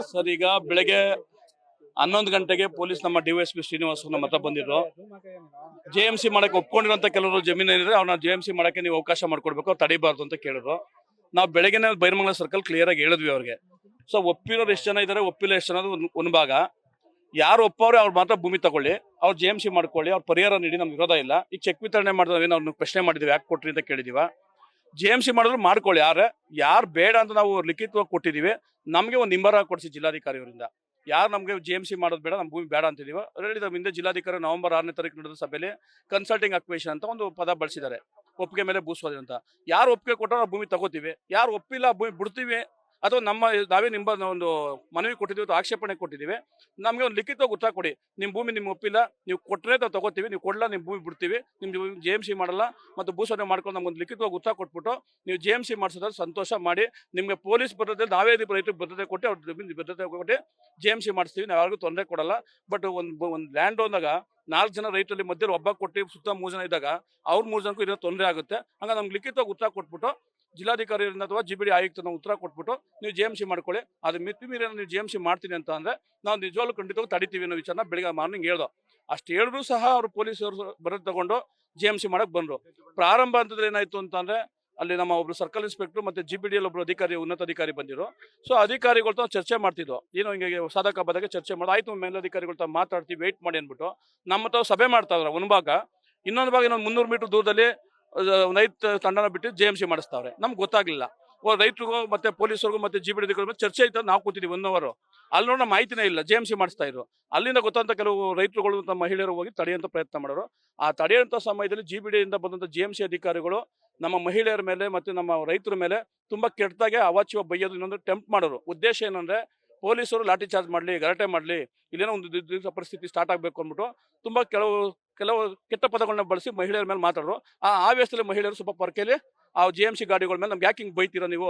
Sir, ಈಗ ಬೆಳಗ್ಗೆ 11 ಗಂಟೆಗೆ ಪೊಲೀಸ್ ನಮ್ಮ ಡಿವೈಎಸ್ಪಿ ಶ್ರೀನಿವಾಸ್ ನಮ್ಮ ಹತ್ರ ಬಂದಿದ್ರು. JMC ಮಾಡಕ್ಕೆ ಒಪ್ಕೊಂಡಿರೋಂಥ ಕೆಲವರು ಜಮೀನು ಏನಿದ್ರೆ ಅವ್ರನ್ನ JMC ಮಾಡಕ್ಕೆ ನೀವು ಅವಕಾಶ ಮಾಡ್ಕೊಡ್ಬೇಕು, ಅವ್ರು ತಡಿಬಾರ್ದು ಅಂತ ಕೇಳಿದ್ರು. ನಾವು ಬೆಳಗ್ಗೆನೇ ಬೈರಮಂಗಲ ಸರ್ಕಲ್ ಕ್ಲಿಯರ್ ಆಗಿ ಹೇಳಿದ್ವಿ ಅವ್ರಿಗೆ. ಸೊ ಒಪ್ಪಿರೋರು ಎಷ್ಟು ಜನ ಇದ್ದಾರೆ, ಒಪ್ಪಿಲ್ಲ ಎಷ್ಟು ಜನ ಒಂದು ಭಾಗ. ಯಾರು ಒಪ್ಪವ್ರೆ ಅವ್ರು ಮಾತ್ರ ಭೂಮಿ ತಗೊಳ್ಳಿ, ಅವ್ರು JMC ಮಾಡ್ಕೊಳ್ಳಿ, ಅವ್ರ ಪರಿಹಾರ ನೀಡಿ, ನಮ್ಗೆ ವಿರೋಧ ಇಲ್ಲ. ಈಗ ಚೆಕ್ ವಿತರಣೆ ಮಾಡಿದ್ವಿ, ಅವ್ರನ್ನ ಪ್ರಶ್ನೆ ಮಾಡಿದ್ವಿ ಯಾಕೆ ಕೊಟ್ರಿ ಅಂತ ಕೇಳಿದೀವ. JMC ಮಾಡಿದ್ರು ಮಾಡ್ಕೊಳ್ಳಿ, ಯಾರು ಬೇಡ ಅಂತ ನಾವು ಲಿಖಿತವಾಗಿ ಕೊಟ್ಟಿದ್ದೀವಿ. ನಮಗೆ ಒಂದು ನಿಂಬರ ಕೊಡಿಸಿ ಜಿಲ್ಲಾಧಿಕಾರಿ ಅವರಿಂದ, ಯಾರು ನಮಗೆ JMC ಮಾಡೋದು ಬೇಡ, ನಮ್ಮ ಭೂಮಿ ಬೇಡ ಅಂತಿದೀವಿ. ಹೇಳಿದ ಹಿಂದೆ ಜಿಲ್ಲಾಧಿಕಾರಿ ನವೆಂಬರ್ 6ನೇ ತಾರೀಕು ನಡೆದ ಸಭೆಯಲ್ಲಿ ಕನ್ಸಲ್ಟಿಂಗ್ ಅಕ್ವೇಷನ್ ಅಂತ ಒಂದು ಪದ ಬಳಸಿದ್ದಾರೆ, ಒಪ್ಪಿಗೆ ಮೇಲೆ ಭೂಸ್ವಾಧೀನ ಅಂತ. ಯಾರು ಒಪ್ಪಿಗೆ ಕೊಟ್ಟರೋ ನಾವು ಭೂಮಿ ತಗೋತೀವಿ, ಯಾರು ಒಪ್ಪಿಲ್ಲ ಭೂಮಿ ಬಿಡ್ತೀವಿ. ಅಥವಾ ನಾವೇ ನಿಮ್ಮ ಒಂದು ಮನವಿ ಕೊಟ್ಟಿದ್ದೀವಿ ಅಥವಾ ಆಕ್ಷೇಪಣೆ ಕೊಟ್ಟಿದ್ದೀವಿ, ನಮಗೆ ಒಂದು ಲಿಖಿತವಾಗಿ ಉತ್ತರ ಕೊಡಿ. ನಿಮ್ಮ ಭೂಮಿ ನಿಮ್ಗೆ ಒಪ್ಪಿಲ್ಲ, ನೀವು ಕೊಟ್ಟರೆ ನಾವು ತಗೋತೀವಿ, ನೀವು ಕೊಡಲ್ಲ ನಿಮ್ಮ ಭೂಮಿ ಬಿಡ್ತೀವಿ, ನಿಮ್ಮ JMC ಮಾಡಲ್ಲ ಮತ್ತು ಭೂಸ್ವಾಧೀನ ಮಾಡ್ಕೊಂಡು ನಮ್ಗೊಂದು ಲಿಖಿತವಾಗಿ ಉತ್ತರ ಕೊಟ್ಬಿಟ್ಟು ನೀವು JMC ಮಾಡಿಸೋದ್ರೆ ಸಂತೋಷ ಮಾಡಿ. ನಿಮಗೆ ಪೊಲೀಸ್ ಭದ್ರತೆ ನಾವೇ ರೈತರಿಗೆ ಭದ್ರತೆ ಕೊಟ್ಟು ಅವ್ರ ಭದ್ರತೆ ಕೊಟ್ಟು JMC ಮಾಡಿಸ್ತೀವಿ, ನಾವು ಯಾರಿಗೂ ತೊಂದರೆ ಕೊಡಲ್ಲ. ಬಟ್ ಒಂದು ಲ್ಯಾಂಡ್ ಹೋದಾಗ 4 ಜನ ರೈತರಲ್ಲಿ ಮಧ್ಯೆ ಒಬ್ಬ ಕೊಟ್ಟು ಸುತ್ತ 3 ಜನ ಇದ್ದಾಗ ಅವ್ರ 3 ಜನಕ್ಕೂ ಇದನ್ನ ತೊಂದರೆ ಆಗುತ್ತೆ. ಹಂಗ ನಮ್ಗೆ ಲಿಖಿತವಾಗಿ ಉತ್ತರ ಕೊಟ್ಬಿಟ್ಟು ಜಿಲ್ಲಾಧಿಕಾರಿಯಿಂದ ಅಥವಾ GBD ಆಯುಕ್ತನ ಉತ್ತರ ಕೊಟ್ಬಿಟ್ಟು ನೀವು JMC ಮಾಡ್ಕೊಳ್ಳಿ. ಅದು ಮಿತಿ ಮೀರಿ ನೀವು JMC ಮಾಡ್ತೀನಿ ಅಂತ ಅಂದ್ರೆ ನಾವು ನಿಜವಾಗ್ಲೂ ಖಂಡಿತವಾಗಿ ತಡಿತೀವಿ ಅನ್ನೋ ವಿಚಾರನ ಬೆಳಿಗ್ಗೆ ಮಾರ್ನಿಂಗ್ ಹೇಳ್ದೋ. ಅಷ್ಟು ಹೇಳಿದ್ರು ಸಹ ಅವರು ಪೊಲೀಸರು ಬರೋದು ತಗೊಂಡು JMC ಮಾಡಕ್ ಬಂದ್ರು. ಪ್ರಾರಂಭ ಹಂತದಲ್ಲಿ ಏನಾಯ್ತು ಅಂತಂದ್ರೆ ಅಲ್ಲಿ ನಮ್ಮ ಒಬ್ರು ಸರ್ಕಲ್ ಇನ್ಸ್ಪೆಕ್ಟರ್ ಮತ್ತೆ GBD ಒಬ್ರು ಅಧಿಕಾರಿ, ಉನ್ನತ ಅಧಿಕಾರಿ ಬಂದಿರು. ಸೊ ಅಧಿಕಾರಿಗಳು ಚರ್ಚೆ ಮಾಡ್ತಿದ್ವು, ಏನೋ ಹಿಂಗೆ ಸಾಧಕ ಬಾಧಕ ಚರ್ಚೆ ಮಾಡೋದು. ಆಯ್ತು, ಮೇಲಧಿಕಾರಿಗಳು ಮಾತಾಡ್ತೀವಿ, ವೆಯ್ಟ್ ಮಾಡಿ ಅಂದ್ಬಿಟ್ಟು ನಮ್ಮ ತಾವು ಸಭೆ ಮಾಡ್ತಾ ಇದ್ರು. ಒಂದು ಭಾಗ, ಇನ್ನೊಂದು ಭಾಗ ಇನ್ನೊಂದು 300 ಮೀಟರ್ ದೂರದಲ್ಲಿ ರೈತ ತಂಡನ ಬಿಟ್ಟು JMC ಮಾಡಿಸ್ತಾವ್ರೆ. ನಮ್ಗೆ ಗೊತ್ತಾಗ್ಲಿಲ್ಲ. ರೈತರಿಗೂ ಮತ್ತೆ ಪೊಲೀಸರಿಗೂ ಮತ್ತೆ GBD ಅಧಿಕಾರಿಗಳು ಚರ್ಚೆ ಆಯ್ತು, ನಾವು ಕೂತಿದ್ವಿ 1 ಅವರ್. ಅಲ್ಲಿ ನೋಡೋ ಮಾಹಿತಿನೇ ಇಲ್ಲ, JMC ಮಾಡಿಸ್ತಾ ಇದ್ರು. ಅಲ್ಲಿಂದ ಗೊತ್ತಂತ ಕೆಲವು ರೈತರುಗಳು ಮತ್ತು ಮಹಿಳೆಯರು ಹೋಗಿ ತಡೆಯುವಂತ ಪ್ರಯತ್ನ ಮಾಡೋರು. ಆ ತಡೆಯುವಂತ ಸಮಯದಲ್ಲಿ GBD ಇಂದ ಬಂದಂತ JMC ಅಧಿಕಾರಿಗಳು ನಮ್ಮ ಮಹಿಳೆಯರ ಮೇಲೆ ಮತ್ತೆ ನಮ್ಮ ರೈತರ ಮೇಲೆ ತುಂಬಾ ಕೆಟ್ಟದಾಗೆ ಅವಾಚ್ಯ ಬೈಯೋದು, ಇನ್ನೊಂದು ಟೆಂಪ್ಟ್ ಮಾಡೋರು. ಉದ್ದೇಶ ಏನಂದ್ರೆ ಪೊಲೀಸರು ಲಾಠಿ ಚಾರ್ಜ್ ಮಾಡಲಿ, ಗಲಾಟೆ ಮಾಡಲಿ, ಇಲ್ಲೇನೋ ಒಂದು ದಿವಸ ಪರಿಸ್ಥಿತಿ ಸ್ಟಾರ್ಟ್ ಆಗಬೇಕು ಅಂದ್ಬಿಟ್ಟು ತುಂಬಾ ಕೆಲವು ಕೆಟ್ಟ ಪದಗಳನ್ನ ಬಳಸಿ ಮಹಿಳೆಯರ ಮೇಲೆ ಮಾತಾಡೋರು. ಆ ಆವೇಶದಲ್ಲಿ ಮಹಿಳೆಯರು ಸ್ವಲ್ಪ ಪರ್ಕೆಲಿ ಆ JMC ಗಾಡಿಗಳ ಮೇಲೆ ನಮ್ಗೆ ಯಾಕೆ ಹಿಂಗೆ ಬೈತೀರಾ, ನೀವು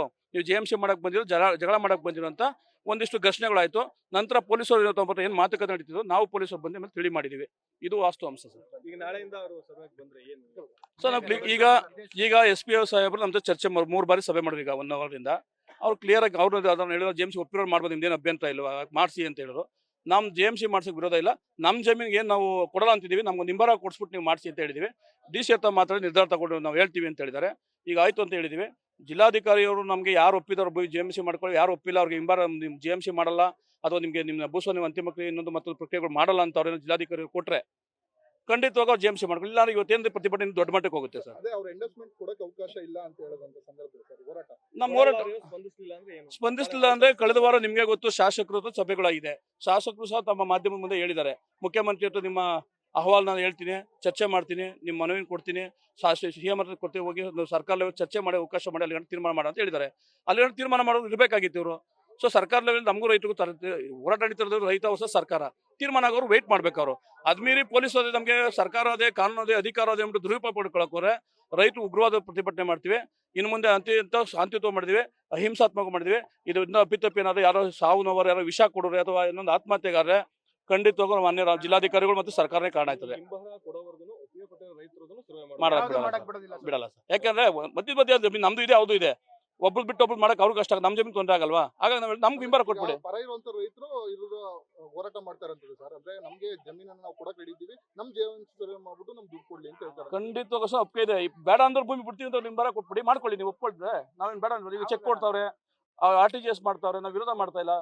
JMC ಮಾಡಕ್ ಬಂದಿರೋ, ಜಗಳ ಮಾಡಕ್ ಬಂದಿರೋ ಅಂತ ಒಂದಿಷ್ಟು ಘರ್ಷಣೆಗಳಾಯ್ತು. ನಂತರ ಪೊಲೀಸರು ಏನು ಮಾತುಕತೆ ನಡೀತಿದ್ರು, ನಾವು ಪೊಲೀಸರು ಬಂದ ಮೇಲೆ ತಿಳಿ ಮಾಡಿದೀವಿ. ಇದು ವಾಸ್ತವ ಅಂಶ ಸರ್. ಈಗ ನಾಳೆಯಿಂದ ಅವರು ಸಭೆಗೆ ಬಂದ್ರೆ ಏನು ಸರ್, ನಾವು ಈಗ SP ಸಾಹೇಬರು ನಮ್ಮ ಚರ್ಚೆ 3 ಬಾರಿ ಸಭೆ ಮಾಡಿದ್ರು. ಈಗ 1 ಅವರಿಂದ ಅವ್ರು ಕ್ಲಿಯರ್ ಆಗಿ ಅವ್ರು ಅದನ್ನ ಹೇಳಿದ್ರು, JMC ಒಪ್ಪಿರೋರು ಮಾಡ್ಬೋದು, ನಿಮ್ದೇನು ಅಭ್ಯಂತರ ಇಲ್ವಾ, ಮಾಡಿಸಿ ಅಂತ ಹೇಳಿದ್ರು. ನಮ್ಮ JMC ಮಾಡ್ಸೋಕೆ ವಿರೋಧ ಇಲ್ಲ. ನಮ್ಮ ಜಮೀನಿಗೆ ನಾವು ಕೊಡಲ್ಲ ಅಂತಿದ್ದೀವಿ, ನಮ್ಗೆ ನಿಂಬರ ಕೊಡಿಸ್ಬಿಟ್ಟು ನೀವು ಮಾಡಿಸಿ ಅಂತ ಹೇಳಿದ್ವಿ. DC ಹತ್ರ ಮಾತ್ರ ನಿರ್ಧಾರ ತಗೊಂಡು ನಾವು ಹೇಳ್ತೀವಿ ಅಂತ ಹೇಳಿದ್ದಾರೆ. ಈಗ ಆಯ್ತು ಅಂತ ಹೇಳಿದ್ವಿ. ಜಿಲ್ಲಾಧಿಕಾರಿಯವರು ನಮಗೆ ಯಾರು ಒಪ್ಪಿದವರು JMC ಮಾಡ್ಕೊಳ್ಳಿ, ಯಾರು ಒಪ್ಪಿಲ್ಲ ಅವ್ರಿಗೆ JMC ಮಾಡಲ್ಲ, ಅಥವಾ ನಿಮ್ಮ ಭೂಸ್ವಾಧೀನ ಅಂತಿಮ ಕ್ರಿಯೆ ಇನ್ನೊಂದು ಮತ್ತೊಂದು ಪ್ರಕ್ರಿಯೆಗಳು ಮಾಡಲ್ಲ ಅಂತ ಅವ್ರೇನು ಜಿಲ್ಲಾಧಿಕಾರಿ ಕೊಟ್ರೆ ಖಂಡಿತವಾಗ ಅವ್ರು JMC ಮಾಡ್ಕೊಳ್ಳಿ. ಇಲ್ಲ ಇವತ್ತೇನು ಪ್ರತಿಭಟನೆ ದೊಡ್ಡ ಮಟ್ಟಕ್ಕೆ ಹೋಗುತ್ತೆ ಸರ್. ಅದೇ ಅವ್ರ ಎಂಡೋರ್ಸ್ಮೆಂಟ್ ಕೊಡಕ್ಕೆ ಅವಕಾಶ ಇಲ್ಲ ಅಂತ ಹೇಳೋದಂತ ಸಂದರ್ಭದಲ್ಲಿ ಸರ್ ಹೋರಾಟ ನಮ್ಮ ಹೋರಾಟ ಸ್ಪಂದಿಸಲಿಲ್ಲ ಅಂದ್ರೆ ಕಳೆದ ವಾರ ನಿಮ್ಗೆ ಗೊತ್ತು, ಶಾಸಕರು ಸಭೆಗಳಾಗಿದೆ. ಶಾಸಕರು ಸಹ ತಮ್ಮ ಮಾಧ್ಯಮದ ಮುಂದೆ ಹೇಳಿದ್ದಾರೆ, ಮುಖ್ಯಮಂತ್ರಿ ಹತ್ರ ನಿಮ್ಮ ಅಹವಾಲ್ ನಾನು ಹೇಳ್ತೀನಿ, ಚರ್ಚೆ ಮಾಡ್ತೀನಿ, ನಿಮ್ಮ ಮನವಿ ಕೊಡ್ತೀನಿ, CM ಹತ್ರ ಕೊಡ್ತೀವಿ, ಹೋಗಿ ಸರ್ಕಾರ ಲೆವೆಲ್ ಚರ್ಚೆ ಮಾಡಿ ಅವಕಾಶ ಮಾಡಿ ಅಲ್ಲಿ ತೀರ್ಮಾನ ಮಾಡ ಅಂತ ಹೇಳಿದ್ದಾರೆ. ಅಲ್ಲಿ ತೀರ್ಮಾನ ಮಾಡೋದು ಇರಬೇಕಾಗಿತ್ತು ಇವರು. ಸೊ ಸರ್ಕಾರ ಲೆವೆಲ್ ನಮಗೂ ರೈತರಿಗೂ ಹೋರಾಟ ನಡೀತಿರೋದು, ರೈತ ಹೊಸ ಸರ್ಕಾರ ತೀರ್ಮಾನ ಆಗೋರು ವೆಯ್ಟ್ ಮಾಡ್ಬೇಕು. ಅವರು ಅದ್ಮೀರಿ ಪೊಲೀಸ್ ಅದೇ ನಮಗೆ ಸರ್ಕಾರ ಅದೇ ಕಾನೂನು ಅದೇ ಅಧಿಕಾರ ಅದೇ ಅಂದ್ಬಿಟ್ಟು ದುರುಪಯೋಗ ಪಡ್ಕೊಳಕೋರೆ ರೈತರು ಉಗ್ರವಾದ ಪ್ರತಿಭಟನೆ ಮಾಡ್ತೀವಿ. ಇನ್ನು ಮುಂದೆ ಶಾಂತಿಯುತ ಮಾಡಿದ್ವಿ, ಅಹಿಂಸಾತ್ಮಕ ಮಾಡಿದ್ವಿ. ಇದರಿಂದ ಅಪ್ಪಿತಪ್ಪಿ ಏನಾದ್ರು ಯಾರೋ ಸಾವು ನೋವರು, ಯಾರೋ ವಿಷ ಕೊಡೋರು ಅಥವಾ ಇನ್ನೊಂದು ಆತ್ಮಹತ್ಯೆಗಾದ್ರೆ ಖಂಡಿತವಾಗೂ ಮಾನ್ಯ ಜಿಲ್ಲಾಧಿಕಾರಿಗಳು ಮತ್ತು ಸರ್ಕಾರನೇ ಕಾರಣ ಆಯ್ತದೆ. ಬಿಡಲ್ಲ ಸರ್, ಯಾಕಂದ್ರೆ ಮಧ್ಯ ನಮ್ದು ಇದೆ, ಅವ್ರದ್ದು ಇದೆ. ಒಬ್ರು ಬಿಟ್ಟು ಒಬ್ರು ಮಾಡಕ್ ಅವ್ರಿಗೆ ಕಷ್ಟ, ನಮ್ ಜಮೀನು ತೊಂದರೆ ಆಗಲ್ವಾ? ಹಾಗಾಗಿ ನಮ್ಗೆ ಹಿಂಬರ ಕೊಟ್ಬಿಡಿ. ಪರ ಇರುವಂತ ರೈತರು ಹೋರಾಟ ಮಾಡ್ತಾರಂತದ್ದು ಸರ್. ಅಂದ್ರೆ ನಮ್ಗೆ ಜಮೀನನ್ನ ನಾವು ಕೊಡಕ್ ಹಿಡಿದೀವಿ, ನಮ್ JMC ಮಾಡ್ಬಿಟ್ಟು ನಮ್ ದುಡ್ಡು ಕೊಡ್ಲಿ ಅಂತ ಹೇಳ್ತಾರೆ. ಖಂಡಿತವಾಗ ಸಹ ಒಪ್ಪಿಗೆ ಇದೆ. ಬೇಡ ಅಂದ್ರೆ ಭೂಮಿ ಬಿಡ್ತೀವಿ ಅಂತ ಹಿಂಬರ ಕೊಟ್ಬಿಡಿ, ಮಾಡ್ಕೊಳ್ಳಿ. ನೀವು ಒಪ್ಕೊಳ್ತಾರೆ, ನಾವೇನ್ ಬೇಡ ಅಂದ್ರೆ ಈಗ ಚೆಕ್ ಕೊಡ್ತಾವ್ರೆ, RTGS ಮಾಡ್ತಾವ್ರೆ, ನಾವು ವಿರೋಧ ಮಾಡ್ತಾ ಇಲ್ಲ.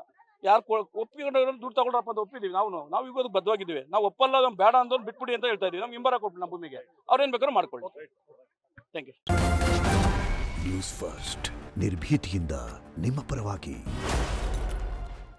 ಯಾರು ಒಪ್ಪಿಕೊಂಡು ದುಡ್ಡು ತಗೊಳ್ರಪ್ಪ ಅಂತ ಒಪ್ಪಿದೀವಿ. ನಾವು ಈಗ ಬದ್ಧವಾಗಿದ್ದೀವಿ. ನಾವು ಒಪ್ಪಲ್ಲ, ನಮ್ ಬೇಡ ಅಂದ್ರೆ ಬಿಟ್ಬಿಡಿ ಅಂತ ಹೇಳ್ತಾ ಇದೀವಿ. ನಮ್ಗೆ ಹಿಂಬರ ಕೊಟ್ಬಿಡಿ ನಮ್ಮ ಭೂಮಿಗೆ, ಅವ್ರೇನ್ ಬೇಕಾದ್ರೂ ಮಾಡ್ಕೊಳ್ಳಿ. Thank you. ನ್ಯೂಸ್ ಫಸ್ಟ್, ನಿರ್ಭೀತಿಯಿಂದ ನಿಮ್ಮ ಪರವಾಗಿ.